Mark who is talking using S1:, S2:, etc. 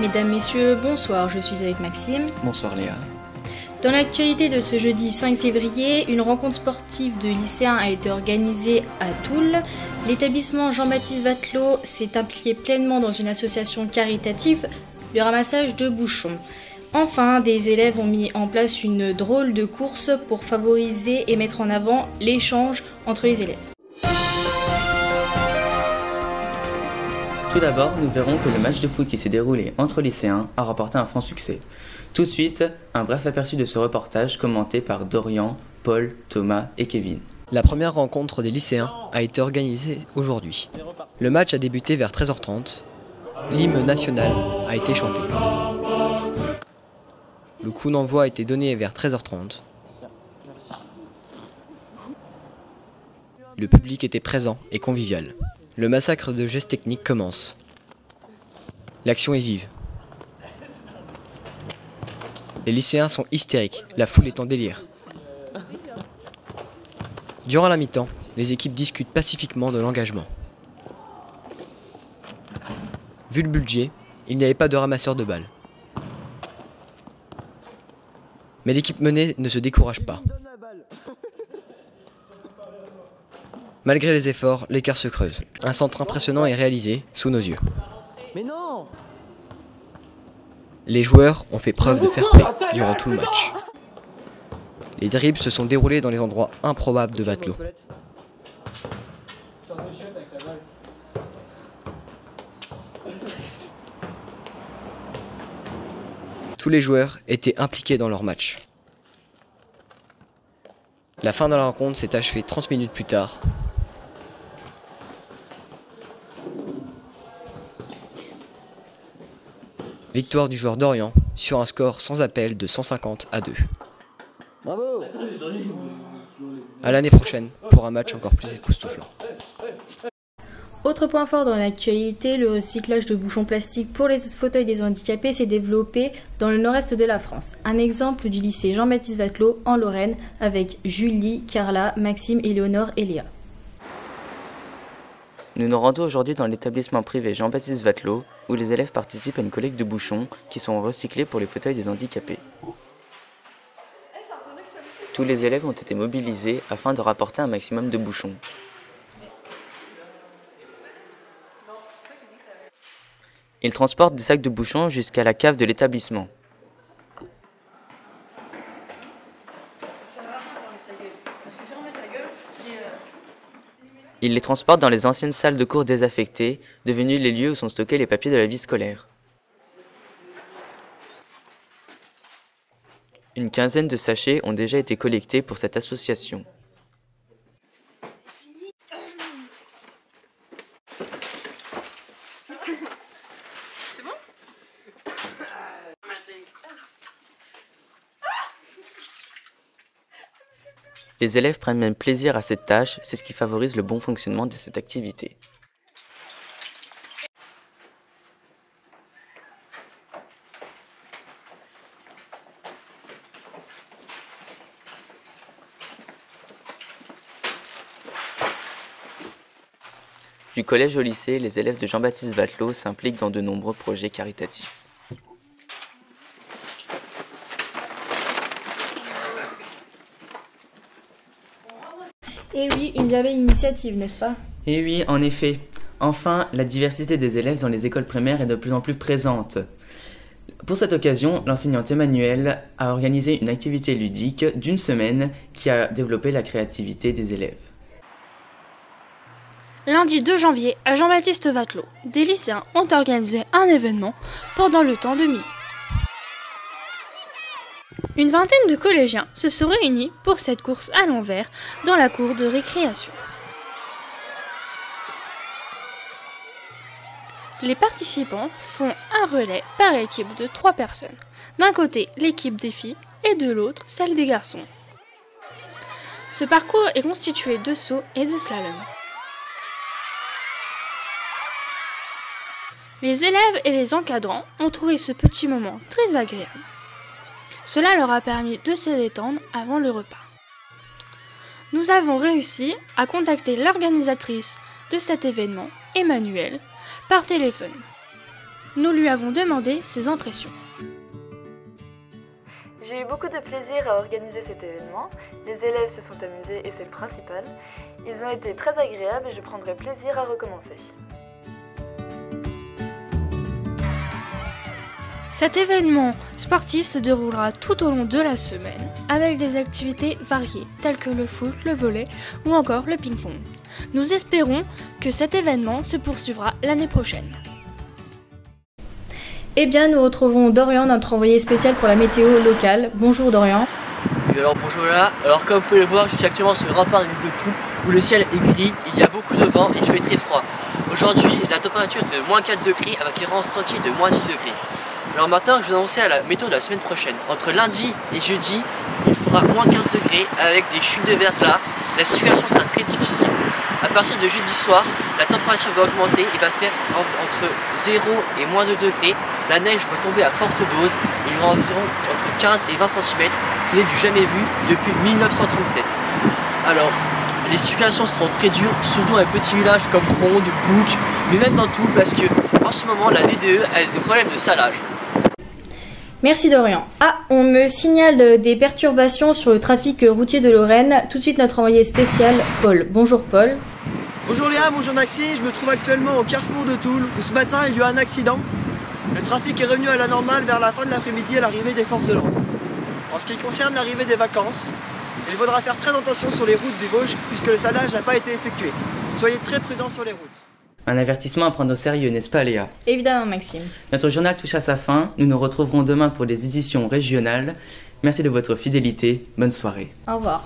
S1: Mesdames, Messieurs, bonsoir, je suis avec Maxime.
S2: Bonsoir Léa.
S1: Dans l'actualité de ce jeudi 5 février, une rencontre sportive de lycéens a été organisée à Toul. L'établissement Jean-Baptiste Vatelot s'est impliqué pleinement dans une association caritative, le ramassage de bouchons. Enfin, des élèves ont mis en place une drôle de course pour favoriser et mettre en avant l'échange entre les élèves.
S2: Tout d'abord, nous verrons que le match de foot qui s'est déroulé entre lycéens a remporté un franc succès. Tout de suite, un bref aperçu de ce reportage commenté par Dorian, Paul, Thomas et Kevin.
S3: La première rencontre des lycéens a été organisée aujourd'hui. Le match a débuté vers 13h30. L'hymne national a été chanté. Le coup d'envoi a été donné vers 13h30. Le public était présent et convivial. Le massacre de gestes techniques commence. L'action est vive. Les lycéens sont hystériques, la foule est en délire. Durant la mi-temps, les équipes discutent pacifiquement de l'engagement. Vu le budget, il n'y avait pas de ramasseur de balles. Mais l'équipe menée ne se décourage pas. Malgré les efforts, l'écart se creuse. Un centre impressionnant est réalisé sous nos yeux.
S4: Mais non!
S3: Les joueurs ont fait preuve de fair play durant tout le match. Les dribbles se sont déroulés dans les endroits improbables de Vatelot. Tous les joueurs étaient impliqués dans leur match. La fin de la rencontre s'est achevée 30 minutes plus tard. Victoire du joueur Dorian sur un score sans appel de 150-2.
S4: Bravo!
S3: À l'année prochaine pour un match encore plus époustouflant.
S1: Autre point fort dans l'actualité, le recyclage de bouchons plastiques pour les fauteuils des handicapés s'est développé dans le nord-est de la France. Un exemple du lycée Jean-Baptiste Vatelot en Lorraine avec Julie, Carla, Maxime, Éléonore et Léa.
S2: Nous nous rendons aujourd'hui dans l'établissement privé Jean-Baptiste Vatelot où les élèves participent à une collecte de bouchons qui sont recyclés pour les fauteuils des handicapés. Tous les élèves ont été mobilisés afin de rapporter un maximum de bouchons. Ils transportent des sacs de bouchons jusqu'à la cave de l'établissement. Ils les transportent dans les anciennes salles de cours désaffectées, devenues les lieux où sont stockés les papiers de la vie scolaire. Une quinzaine de sachets ont déjà été collectés pour cette association. Les élèves prennent même plaisir à cette tâche, c'est ce qui favorise le bon fonctionnement de cette activité. Du collège au lycée, les élèves de Jean-Baptiste Vatelot s'impliquent dans de nombreux projets caritatifs.
S1: Et oui, une bien belle initiative, n'est-ce pas?
S2: Et oui, en effet. Enfin, la diversité des élèves dans les écoles primaires est de plus en plus présente. Pour cette occasion, l'enseignante Emmanuelle a organisé une activité ludique d'une semaine qui a développé la créativité des élèves.
S5: Lundi 2 janvier, à Jean-Baptiste Vatelot, des lycéens ont organisé un événement pendant le temps de midi. Une vingtaine de collégiens se sont réunis pour cette course à l'envers dans la cour de récréation. Les participants font un relais par équipe de 3 personnes. D'un côté, l'équipe des filles et de l'autre, celle des garçons. Ce parcours est constitué de sauts et de slalom. Les élèves et les encadrants ont trouvé ce petit moment très agréable. Cela leur a permis de se détendre avant le repas. Nous avons réussi à contacter l'organisatrice de cet événement, Emmanuelle, par téléphone. Nous lui avons demandé ses impressions.
S6: J'ai eu beaucoup de plaisir à organiser cet événement. Les élèves se sont amusés et c'est le principal. Ils ont été très agréables et je prendrai plaisir à recommencer.
S5: Cet événement sportif se déroulera tout au long de la semaine avec des activités variées telles que le foot, le volley ou encore le ping-pong. Nous espérons que cet événement se poursuivra l'année prochaine.
S1: Eh bien, nous retrouvons Dorian, notre envoyé spécial pour la météo locale. Bonjour Dorian.
S7: Oui, alors bonjour là. Alors comme vous pouvez le voir, je suis actuellement sur le rempart de l'île de Toul où le ciel est gris, il y a beaucoup de vent et il fait très froid. Aujourd'hui, la température est de moins 4 degrés avec un ressenti de moins 10 degrés. Alors maintenant, je vous annonce à la météo de la semaine prochaine. Entre lundi et jeudi, il fera moins 15 degrés avec des chutes de verglas. La situation sera très difficile. À partir de jeudi soir, la température va augmenter et va faire entre 0 et moins 2 degrés. La neige va tomber à forte dose. Il y aura environ entre 15 et 20 cm. Ce n'est du jamais vu depuis 1937. Alors, les situations seront très dures, surtout dans les petits villages comme Tronde, Bouc, mais même dans Toul parce que en ce moment, la DDE a des problèmes de salage.
S1: Merci Dorian. Ah, on me signale des perturbations sur le trafic routier de Lorraine. Tout de suite notre envoyé spécial, Paul. Bonjour Paul.
S8: Bonjour Léa, bonjour Maxime, je me trouve actuellement au carrefour de Toul où ce matin il y a eu un accident. Le trafic est revenu à la normale vers la fin de l'après-midi à l'arrivée des forces de l'ordre. En ce qui concerne l'arrivée des vacances, il faudra faire très attention sur les routes des Vosges puisque le salage n'a pas été effectué. Soyez très prudents sur les routes.
S2: Un avertissement à prendre au sérieux, n'est-ce pas Léa?
S1: Évidemment Maxime.
S2: Notre journal touche à sa fin, nous nous retrouverons demain pour les éditions régionales. Merci de votre fidélité, bonne soirée.
S1: Au revoir.